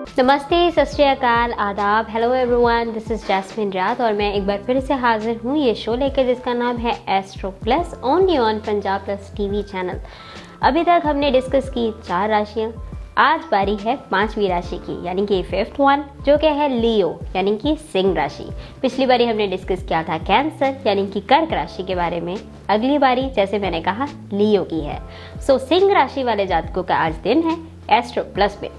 नमस्ते, सत श्री अकाल, आदाब, hello everyone, this is Jasmine रात और मैं एक बार फिर से हाजिर हूँ ये शो लेकर जिसका नाम है astro plus, only on Punjab plus TV channel. अभी तक हमने डिस्कस की 4 राशियाँ। आज बारी है 5वीं राशि की, यानी कि 5th वन, जो कि है लियो यानी कि सिंह राशि। पिछली बारी हमने डिस्कस किया था कैंसर यानी कि कर्क राशि के बारे में। अगली बारी, जैसे मैंने कहा, लियो की है। सो सिंह राशि वाले जातकों का आज दिन है एस्ट्रो प्लस पे।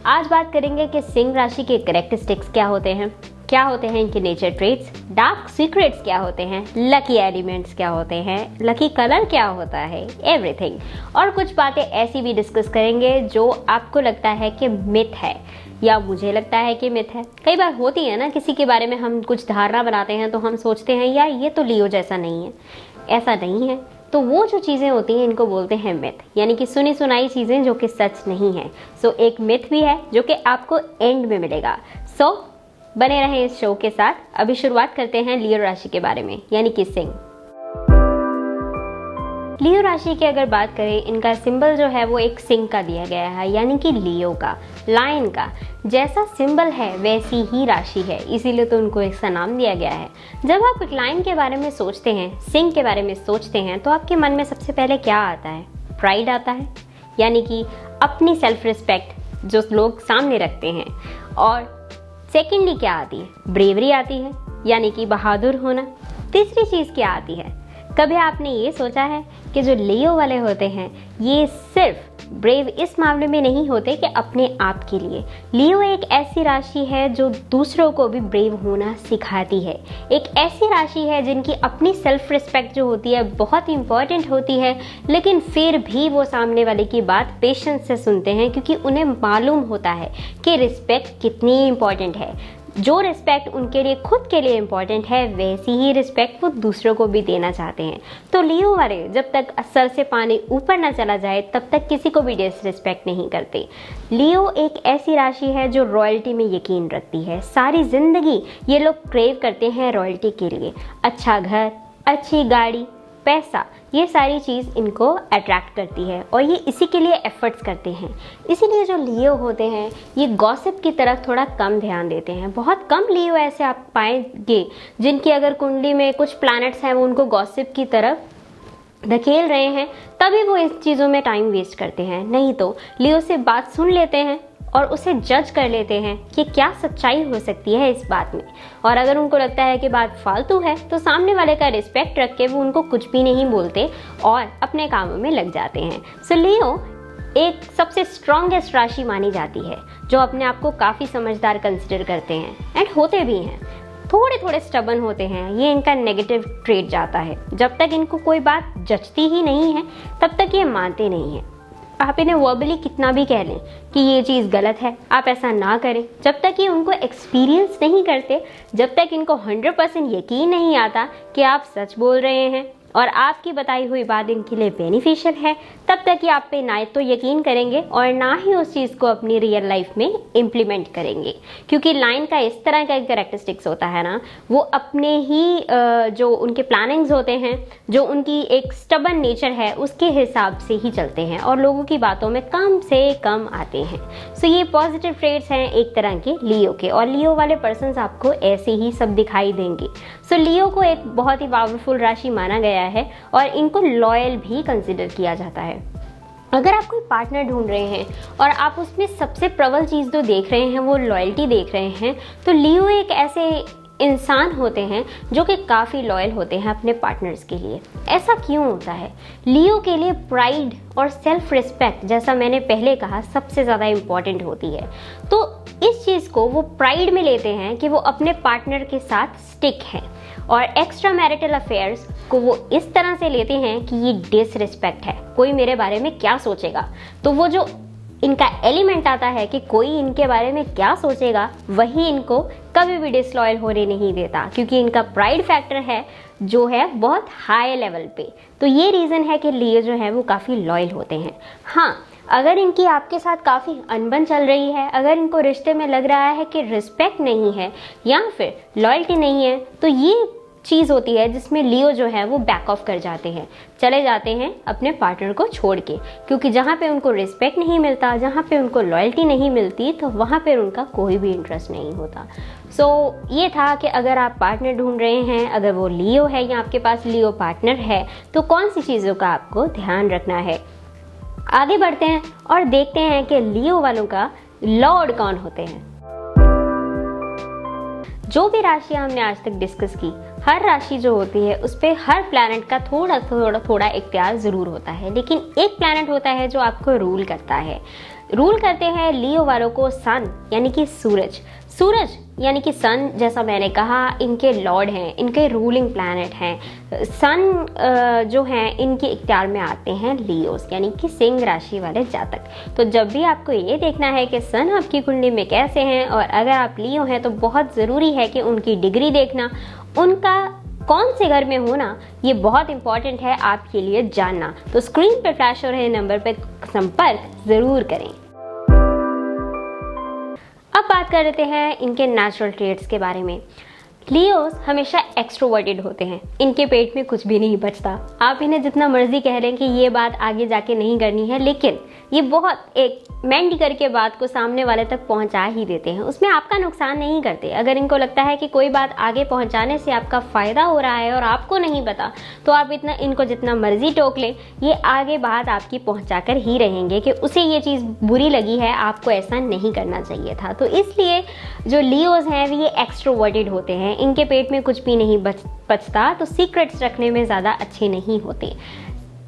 आज बात करेंगे कि सिंह राशि के कैरेक्टरिस्टिक्स क्या होते हैं इनके नेचर ट्रेट्स, डार्क सीक्रेट्स क्या होते हैं, लकी एलिमेंट्स क्या होते हैं, लकी कलर क्या होता है, एवरीथिंग। और कुछ बातें ऐसी भी डिस्कस करेंगे जो आपको लगता है कि मिथ है या मुझे लगता है कि मिथ है। कई बार होती है ना, किसी के बारे में हम कुछ धारणा बनाते हैं तो हम सोचते हैं यार ये तो लियो जैसा नहीं है, ऐसा नहीं है। तो वो जो चीज़ें होती हैं इनको बोलते हैं मिथ, यानी कि सुनी सुनाई चीज़ें जो कि सच नहीं है। सो एक मिथ भी है जो कि आपको एंड में मिलेगा। सो बने रहें इस शो के साथ। अभी शुरुआत करते हैं लियो राशि के बारे में, यानी कि सिंह। लियो राशि की अगर बात करें, इनका सिंबल जो है वो एक सिंह का दिया गया है, यानी कि लियो का, लायन का। जैसा सिंबल है वैसी ही राशि है, इसीलिए तो उनको ऐसा नाम दिया गया है। जब आप एक लायन के बारे में सोचते हैं, सिंह के बारे में सोचते हैं, तो आपके मन में सबसे पहले क्या आता है? प्राइड आता है, यानी कि अपनी सेल्फ रिस्पेक्ट जो लोग सामने रखते हैं। और सेकेंडली क्या आती है? ब्रेवरी आती है, यानी कि बहादुर होना। तीसरी चीज़ क्या आती है? कभी आपने ये सोचा है कि जो लियो वाले होते हैं ये सिर्फ ब्रेव इस मामले में नहीं होते कि अपने आप के लिए। लियो एक ऐसी राशि है जो दूसरों को भी ब्रेव होना सिखाती है। एक ऐसी राशि है जिनकी अपनी सेल्फ रिस्पेक्ट जो होती है बहुत इंपॉर्टेंट होती है, लेकिन फिर भी वो सामने वाले की बात पेशेंस से सुनते हैं, क्योंकि उन्हें मालूम होता है कि रिस्पेक्ट कितनी इंपॉर्टेंट है। जो रिस्पेक्ट उनके लिए खुद के लिए इम्पॉर्टेंट है, वैसी ही रिस्पेक्ट वो दूसरों को भी देना चाहते हैं। तो लियो वाले जब तक सर से पानी ऊपर ना चला जाए तब तक किसी को भी डिसरिस्पेक्ट नहीं करते। लियो एक ऐसी राशि है जो रॉयल्टी में यकीन रखती है। सारी जिंदगी ये लोग क्रेव करते हैं रॉयल्टी के लिए। अच्छा घर, अच्छी गाड़ी, पैसा, ये सारी चीज़ इनको अट्रैक्ट करती है और ये इसी के लिए एफर्ट्स करते हैं। इसीलिए जो लियो होते हैं ये गॉसिप की तरफ थोड़ा कम ध्यान देते हैं। बहुत कम लियो ऐसे आप पाएंगे जिनकी अगर कुंडली में कुछ प्लैनेट्स हैं वो उनको गॉसिप की तरफ धकेल रहे हैं, तभी वो इस चीज़ों में टाइम वेस्ट करते हैं। नहीं तो लियो से बात सुन लेते हैं और उसे जज कर लेते हैं कि क्या सच्चाई हो सकती है इस बात में। और अगर उनको लगता है कि बात फालतू है तो सामने वाले का रिस्पेक्ट रख के वो उनको कुछ भी नहीं बोलते और अपने कामों में लग जाते हैं। सो लियो एक सबसे स्ट्रॉन्गेस्ट राशि मानी जाती है जो अपने आप को काफ़ी समझदार कंसिडर करते हैं एंड होते भी हैं। थोड़े थोड़े स्टबन होते हैं, ये इनका नेगेटिव ट्रेट जाता है। जब तक इनको कोई बात जचती ही नहीं है तब तक ये मानते नहीं हैं। आप इन्हें वर्बली कितना भी कह लें कि ये चीज़ गलत है, आप ऐसा ना करें, जब तक ये उनको एक्सपीरियंस नहीं करते, जब तक इनको 100% यकीन नहीं आता कि आप सच बोल रहे हैं और आपकी बताई हुई बात इनके लिए बेनिफिशियल है, तब तक ये आप पे ना तो यकीन करेंगे और ना ही उस चीज़ को अपनी रियल लाइफ में इम्प्लीमेंट करेंगे। क्योंकि लाइन का इस तरह का कैरेक्टरिस्टिक्स होता है ना, वो अपने ही जो उनके प्लानिंग्स होते हैं, जो उनकी एक स्टबन नेचर है, उसके हिसाब से ही चलते हैं और लोगों की बातों में कम से कम आते हैं। सो ये पॉजिटिव ट्रेट्स हैं एक तरह के लियो के, और लियो वाले पर्सन्स आपको ऐसे ही सब दिखाई देंगे। सो लियो को एक बहुत ही पावरफुल राशि माना गया है और इनको लॉयल भी कंसिडर किया जाता है। अगर आप कोई पार्टनर ढूंढ रहे हैं और आप उसमें सबसे प्रबल चीज़ जो देख रहे हैं वो लॉयल्टी देख रहे हैं, तो लियो एक ऐसे इंसान होते हैं जो कि काफ़ी लॉयल होते हैं अपने पार्टनर्स के लिए। ऐसा क्यों होता है? लियो के लिए प्राइड और सेल्फ रिस्पेक्ट, जैसा मैंने पहले कहा, सबसे ज़्यादा इम्पॉर्टेंट होती है। तो इस चीज़ को वो प्राइड में लेते हैं कि वो अपने पार्टनर के साथ स्टिक हैं, और एक्स्ट्रा मैरिटल अफेयर्स को वो इस तरह से लेते हैं कि ये डिसरिस्पेक्ट है, कोई मेरे बारे में क्या सोचेगा। तो वो जो इनका एलिमेंट आता है कि कोई इनके बारे में क्या सोचेगा, वही इनको कभी भी डिसलॉयल होने नहीं देता, क्योंकि इनका प्राइड फैक्टर है जो है बहुत हाई लेवल पे। तो ये रीज़न है कि लियो जो है वो काफ़ी लॉयल होते हैं। हाँ, अगर इनकी आपके साथ काफ़ी अनबन चल रही है, अगर इनको रिश्ते में लग रहा है कि रिस्पेक्ट नहीं है या फिर लॉयल्टी नहीं है, तो ये चीज़ होती है जिसमें लियो जो है वो बैक ऑफ कर जाते हैं, चले जाते हैं अपने पार्टनर को छोड़ के, क्योंकि जहाँ पे उनको रिस्पेक्ट नहीं मिलता, जहाँ पे उनको लॉयल्टी नहीं मिलती, तो वहाँ पे उनका कोई भी इंटरेस्ट नहीं होता। ये था कि अगर आप पार्टनर ढूंढ रहे हैं, अगर वो लियो है या आपके पास लियो पार्टनर है, तो कौन सी चीज़ों का आपको ध्यान रखना है। आगे बढ़ते हैं और देखते हैं कि लियो वालों का लॉर्ड कौन होते हैं। जो भी राशियां हमने आज तक डिस्कस की, हर राशि जो होती है उस पर हर प्लैनेट का थोड़ा इख्तियार ज़रूर होता है, लेकिन एक प्लैनेट होता है जो आपको रूल करता है। रूल करते हैं लियो वालों को सन यानी कि सूरज यानी कि सन, जैसा मैंने कहा, इनके लॉर्ड हैं, इनके रूलिंग प्लैनेट हैं। सन जो हैं इनके इख्तियार में आते हैं लियोस यानी कि सिंह राशि वाले जातक। तो जब भी आपको ये देखना है कि सन आपकी कुंडली में कैसे हैं, और अगर आप लियो हैं तो बहुत ज़रूरी है कि उनकी डिग्री देखना, उनका कौन से घर में होना, ये बहुत इंपॉर्टेंट है आपके लिए जानना। तो स्क्रीन पर फ्लैश हो रहे नंबर पर संपर्क ज़रूर करें। अब बात कर लेते हैं इनके नेचुरल ट्रेट्स के बारे में। लियोस हमेशा एक्सट्रोवर्टेड होते हैं, इनके पेट में कुछ भी नहीं बचता। आप इन्हें जितना मर्जी कह रहे हैं कि ये बात आगे जाके नहीं करनी है, लेकिन ये बहुत एक मेंटी करके बात को सामने वाले तक पहुंचा ही देते हैं, उसमें आपका नुकसान नहीं करते। अगर इनको लगता है कि कोई बात आगे पहुंचाने से आपका फ़ायदा हो रहा है और आपको नहीं पता, तो आप इनको जितना मर्जी टोक लें, ये आगे बात आपकी पहुंचा कर ही रहेंगे कि उसे ये चीज़ बुरी लगी है, आपको ऐसा नहीं करना चाहिए था। तो इसलिए जो लियोज हैं ये एक्सट्रोवर्टेड होते हैं, इनके पेट में कुछ भी नहीं बचता, तो सीक्रेट्स रखने में ज़्यादा अच्छे नहीं होते।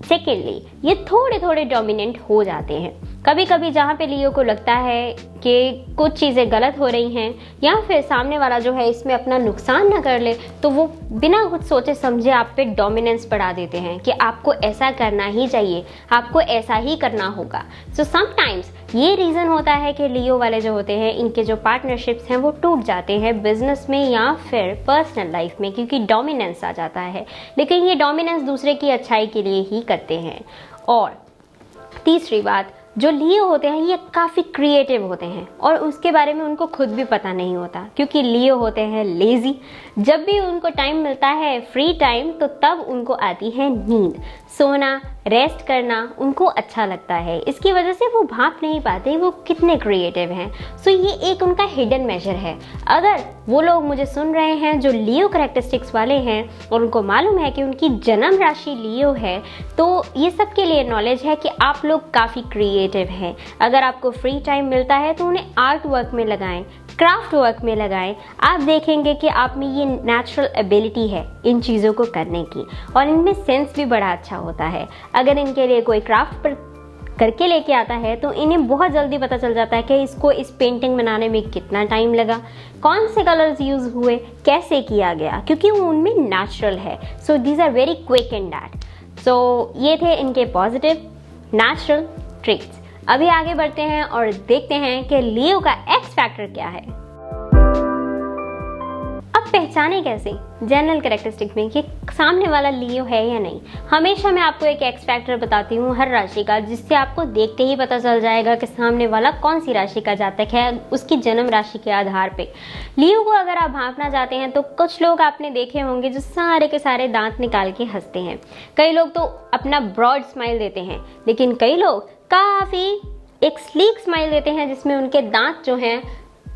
सेकेंडली, ये थोड़े डोमिनेंट हो जाते हैं। कभी कभी जहाँ पे लियो को लगता है कि कुछ चीज़ें गलत हो रही हैं या फिर सामने वाला जो है इसमें अपना नुकसान ना कर ले, तो वो बिना कुछ सोचे समझे आप पे डोमिनेंस बढ़ा देते हैं कि आपको ऐसा करना ही चाहिए, आपको ऐसा ही करना होगा। सो समटाइम्स ये रीज़न होता है कि लियो वाले जो होते हैं, इनके जो पार्टनरशिप्स हैं वो टूट जाते हैं बिजनेस में या फिर पर्सनल लाइफ में, क्योंकि डोमिनेंस आ जाता है। लेकिन ये डोमिनेंस दूसरे की अच्छाई के लिए ही करते हैं। और तीसरी बात, जो लियो होते हैं ये काफ़ी क्रिएटिव होते हैं और उसके बारे में उनको खुद भी पता नहीं होता, क्योंकि लियो होते हैं लेज़ी। जब भी उनको टाइम मिलता है, फ्री टाइम, तो तब उनको आती है नींद। सोना, रेस्ट करना उनको अच्छा लगता है, इसकी वजह से वो भाप नहीं पाते वो कितने क्रिएटिव हैं। सो ये एक उनका हिडन मेजर है। अगर वो लोग मुझे सुन रहे हैं जो लियो करैक्टरिस्टिक्स वाले हैं और उनको मालूम है कि उनकी जन्म राशि लियो है, तो ये सब के लिए नॉलेज है कि आप लोग काफ़ी क्रिएटिव हैं। अगर आपको फ्री टाइम मिलता है तो उन्हें आर्ट वर्क में लगाएं, क्राफ्ट वर्क में लगाएं। आप देखेंगे कि आप में ये नेचुरल एबिलिटी है इन चीज़ों को करने की, और इनमें सेंस भी बड़ा अच्छा होता है। अगर इनके लिए कोई क्राफ्ट पर करके लेके आता है तो इन्हें बहुत जल्दी पता चल जाता है कि इसको इस पेंटिंग बनाने में कितना टाइम लगा, कौन से कलर्स यूज़ हुए, कैसे किया गया, क्योंकि वो उनमें नेचुरल है। So these are very quick in that. So ये थे इनके पॉजिटिव नेचुरल ट्रेट्स। अभी आगे बढ़ते हैं और देखते हैं कि लियो का एक्स फैक्टर क्या है। अब पहचाने कैसे जनरल कैरेक्टरिस्टिक में कि सामने वाला लियो है या नहीं। हमेशा मैं आपको एक एक्स फैक्टर बताती हूँ हर राशि का, जिससे आपको देखते ही पता चल जाएगा कि सामने वाला कौन सी राशि का जातक है, उसकी जन्म राशि के आधार पे। लियो को अगर आप भांपना चाहते हैं तो कुछ लोग आपने देखे होंगे जो सारे के सारे दांत निकाल के हंसते हैं। कई लोग तो अपना ब्रॉड स्माइल देते हैं, लेकिन कई लोग काफ़ी एक स्लीक स्माइल देते हैं जिसमें उनके दांत जो हैं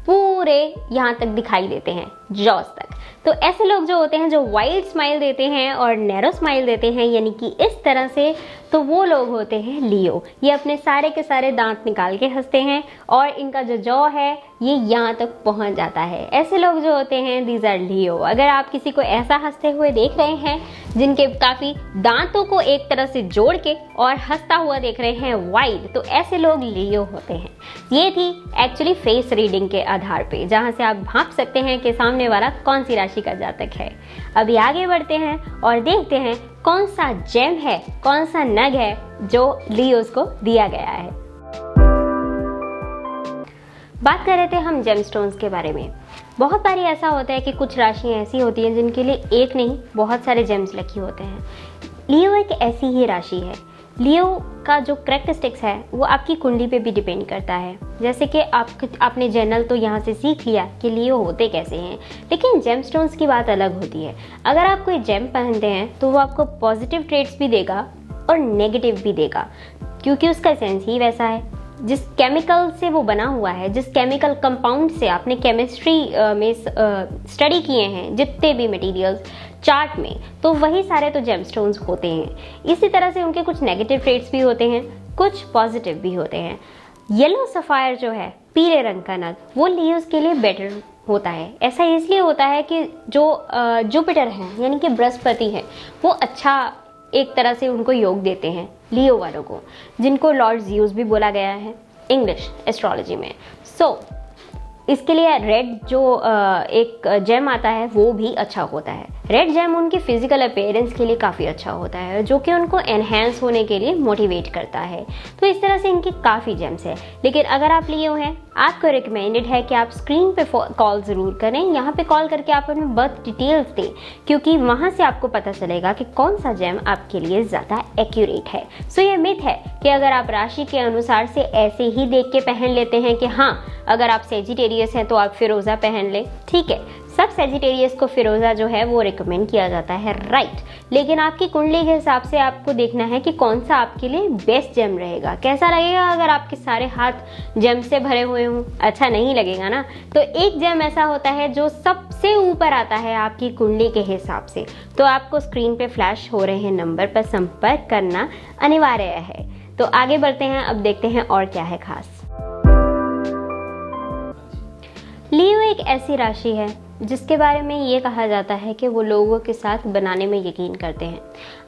पूरे यहाँ तक दिखाई देते हैं, जॉस तक। तो ऐसे लोग जो होते हैं जो वाइड स्माइल देते हैं और नैरो स्माइल देते हैं, यानी कि इस तरह से, तो वो लोग होते हैं लियो। ये अपने सारे के सारे दांत निकाल के हंसते हैं और इनका जो जॉ है ये यहाँ तक पहुँच जाता है। ऐसे लोग जो होते हैं दीज आर लियो। अगर आप किसी को ऐसा हंसते हुए देख रहे हैं जिनके काफ़ी दांतों को एक तरह से जोड़ के और हंसता हुआ देख रहे हैं वाइड, तो ऐसे लोग लियो होते हैं। ये थी एक्चुअली फेस रीडिंग के आधार पे, जहाँ से आप भांप सकते हैं कि सामने वाला कौन सी राशि का जातक है। अभी आगे बढ़ते हैं और देखते हैं कौन सा जेम है, कौन सा नग है जो लियोस को दिया गया है। बात कर रहे थे हम जेमस्टोन्स के बारे में। बहुत बारी ऐसा होता है कि कुछ राशियाँ ऐसी होती हैं जिनके लिए एक नहीं बहुत सारे जेम्स लकी होते हैं। लियो एक ऐसी ही राशि है लियो का जो करेक्टरिस्टिक्स है वो आपकी कुंडली पे भी डिपेंड करता है। जैसे कि आपने जनरल तो यहाँ से सीख लिया कि लियो होते कैसे हैं, लेकिन जेमस्टोन्स की बात अलग होती है। अगर आप कोई जेम पहनते हैं तो वो आपको पॉजिटिव ट्रेट्स भी देगा और नेगेटिव भी देगा, क्योंकि उसका सेंस ही वैसा है। जिस केमिकल से वो बना हुआ है, जिस केमिकल कंपाउंड से आपने केमिस्ट्री में स्टडी किए हैं जितने भी मटेरियल्स चार्ट में, तो वही सारे तो जेमस्टोन्स होते हैं। इसी तरह से उनके कुछ नेगेटिव ट्रेट्स भी होते हैं, कुछ पॉजिटिव भी होते हैं। येलो सफायर जो है, पीले रंग का नग, वो लियोस के लिए बेटर होता है। ऐसा इसलिए होता है कि जो जुपिटर है यानी कि बृहस्पति है, वो अच्छा एक तरह से उनको योग देते हैं लियो वालों को, जिनको लॉर्ड ज़्यूस भी बोला गया है इंग्लिश एस्ट्रोलॉजी में। सो इसके लिए रेड जो एक जेम आता है वो भी अच्छा होता है। रेड जेम उनकी फिजिकल अपीयरेंस के लिए काफ़ी अच्छा होता है, जो कि उनको एनहेंस होने के लिए मोटिवेट करता है। तो इस तरह से इनकी काफ़ी जेम्स है। लेकिन अगर आप लियो हैं, आपको रिकमेंडेड है कि आप स्क्रीन पे कॉल ज़रूर करें। यहाँ पे कॉल करके आप अपने बर्थ डिटेल्स दें, क्योंकि वहाँ से आपको पता चलेगा कि कौन सा जेम आपके लिए ज़्यादा एक्यूरेट है। सो ये मिथ है कि अगर आप राशि के अनुसार से ऐसे ही देख के पहन लेते हैं कि हाँ, अगर आप सेजिटेरियस हैं तो आप फिरोज़ा पहन लें, ठीक है। सब सेजिटेरियस को फिरोज़ा जो है वो रिकमेंड किया जाता है, राइट। लेकिन आपकी कुंडली के हिसाब से आपको देखना है कि कौन सा आपके लिए बेस्ट जेम रहेगा। कैसा लगेगा अगर आपके सारे हाथ जेम से भरे हुए हों? अच्छा नहीं लगेगा ना। तो एक जेम ऐसा होता है जो सबसे ऊपर आता है आपकी कुंडली के हिसाब से। तो आपको स्क्रीन पे फ्लैश हो रहे हैं नंबर पर संपर्क करना अनिवार्य है। तो आगे बढ़ते हैं, अब देखते हैं और क्या है खास। लियो एक ऐसी राशि है जिसके बारे में ये कहा जाता है कि वो लोगों के साथ बनाने में यकीन करते हैं।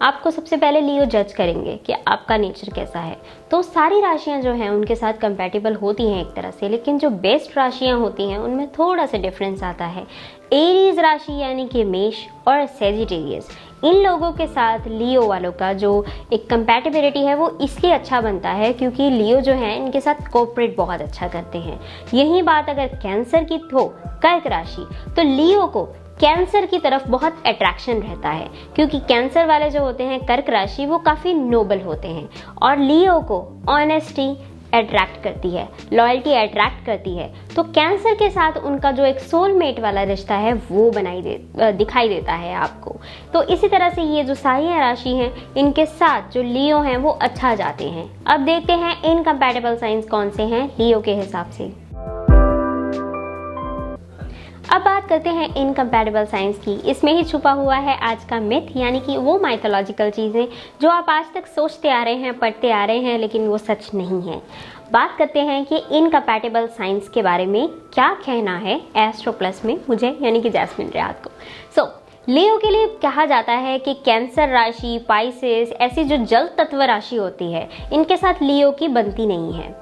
आपको सबसे पहले लियो जज करेंगे कि आपका नेचर कैसा है। तो सारी राशियां जो हैं उनके साथ कंपैटिबल होती हैं एक तरह से, लेकिन जो बेस्ट राशियां होती हैं उनमें थोड़ा सा डिफरेंस आता है। एरीज राशि यानी कि मेष और सेजिटेरियस, इन लोगों के साथ लियो वालों का जो एक कंपैटिबिलिटी है वो इसलिए अच्छा बनता है क्योंकि लियो जो है इनके साथ कोऑपरेट बहुत अच्छा करते हैं। यही बात अगर कैंसर की हो, कर्क राशि, तो लियो को कैंसर की तरफ बहुत अट्रैक्शन रहता है, क्योंकि कैंसर वाले जो होते हैं कर्क राशि वो काफ़ी नोबल होते हैं और लियो को ऑनेस्टी अट्रैक्ट करती है, लॉयल्टी अट्रैक्ट करती है। तो कैंसर के साथ उनका जो एक सोलमेट वाला रिश्ता है वो दिखाई देता है आपको। तो इसी तरह से ये जो सारी राशि हैं इनके साथ जो लियो हैं वो अच्छा जाते हैं। अब देखते हैं इनकम्पैटिबल साइंस कौन से हैं लियो के हिसाब से। अब बात करते हैं इनकम्पैटिबल साइंस की। इसमें ही छुपा हुआ है आज का मिथ, यानी कि वो माइथोलॉजिकल चीज़ें जो आप आज तक सोचते आ रहे हैं, पढ़ते आ रहे हैं, लेकिन वो सच नहीं है। बात करते हैं कि इनकम्पैटिबल साइंस के बारे में क्या कहना है एस्ट्रो प्लस में मुझे, यानी कि जैस्मिन रियाद को। लियो के लिए कहा जाता है कि कैंसर राशि, पाइसेस, ऐसी जो जल तत्व राशि होती है इनके साथ लियो की बनती नहीं है।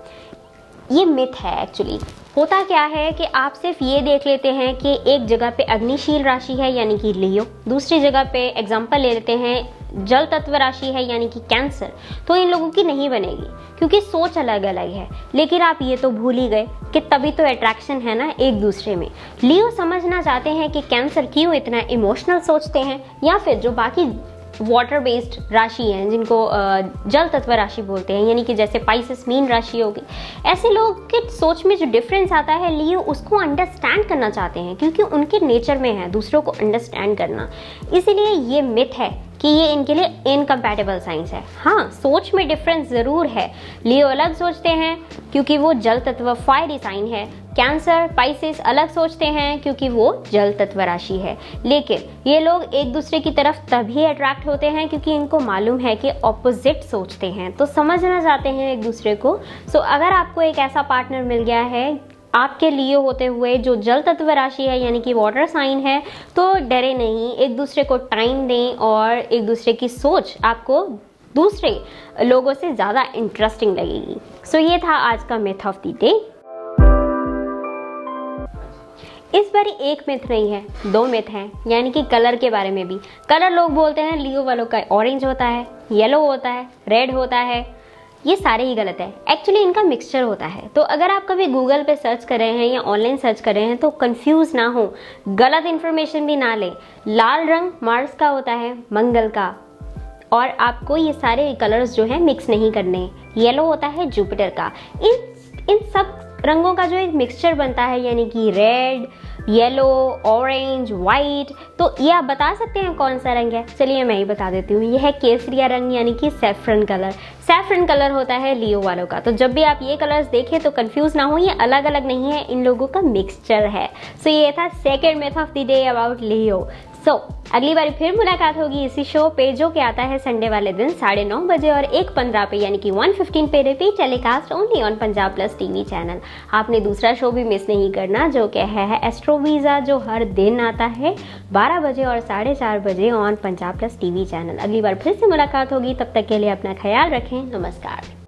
ये मिथ है एक्चुअली। होता क्या है कि आप सिर्फ ये देख लेते हैं कि एक जगह पे अग्निशील राशि है यानी कि लियो, दूसरी जगह पे एग्जांपल ले लेते हैं जल तत्व राशि है यानी कि कैंसर, तो इन लोगों की नहीं बनेगी क्योंकि सोच अलग अलग है। लेकिन आप ये तो भूल ही गए कि तभी तो अट्रैक्शन है ना एक दूसरे में। लियो समझना चाहते हैं कि कैंसर क्यों इतना इमोशनल सोचते हैं, या फिर जो बाकी वाटर बेस्ड राशि हैं जिनको जल तत्व राशि बोलते हैं, यानी कि जैसे पाइसेस मीन राशि होगी, ऐसे लोग के सोच में जो डिफरेंस आता है लियो उसको अंडरस्टैंड करना चाहते हैं क्योंकि उनके नेचर में है दूसरों को अंडरस्टैंड करना। इसीलिए ये मिथ है कि ये इनके लिए इनकम्पैटिबल साइंस है। हाँ, सोच में डिफरेंस ज़रूर है। लियो अलग सोचते हैं क्योंकि वो जल तत्व फायरी साइन है, कैंसर पाइसेस अलग सोचते हैं क्योंकि वो जल तत्व राशि है। लेकिन ये लोग एक दूसरे की तरफ तभी अट्रैक्ट होते हैं क्योंकि इनको मालूम है कि ऑपोजिट सोचते हैं, तो समझना चाहते हैं एक दूसरे को। सो अगर आपको एक ऐसा पार्टनर मिल गया है आपके लिए होते हुए जो जल तत्व राशि है यानी कि वाटर साइन है, तो डरे नहीं, एक दूसरे को टाइम दें और एक दूसरे की सोच आपको दूसरे लोगों से ज़्यादा इंटरेस्टिंग लगेगी। सो ये था आज का मिथ ऑफ द डे। इस बार एक मिथ नहीं है, दो मिथ हैं, यानी कि कलर के बारे में भी। कलर लोग बोलते हैं लियो वालों का ऑरेंज होता है, येलो होता है, रेड होता है, ये सारे ही गलत है। एक्चुअली इनका मिक्सचर होता है। तो अगर आप कभी गूगल पे सर्च कर रहे हैं या ऑनलाइन सर्च कर रहे हैं तो कंफ्यूज ना हो, गलत इन्फॉर्मेशन भी ना लें। लाल रंग मार्स का होता है, मंगल का, और आपको ये सारे कलर्स जो है मिक्स नहीं करने। येलो होता है जुपिटर का। इन सब रंगों का जो एक मिक्सचर बनता है, यानी कि रेड, येलो, ऑरेंज, वाइट, तो ये आप बता सकते हैं कौन सा रंग है? चलिए मैं ही बता देती हूँ, ये है केसरिया रंग, यानी कि सैफरन कलर। सैफरन कलर होता है लियो वालों का। तो जब भी आप ये कलर्स देखें तो कंफ्यूज ना हो, ये अलग अलग नहीं है, इन लोगों का मिक्सचर है। सो ये था second myth of the day about Leo. So अगली बार फिर मुलाकात होगी इसी शो पे, जो कि आता है संडे वाले दिन 9:30 बजे और 1:15 पे, यानी कि 1:15 पे repeat telecast only on Punjab plus TV channel. आपने दूसरा शो भी मिस नहीं करना, जो कि है एस्ट्रोवीजा, जो हर दिन आता है 12 बजे और 4:30 बजे on Punjab plus TV channel. अगली बार फिर से मुलाकात होगी, तब तक के लिए अपना ख्याल रखें। नमस्कार।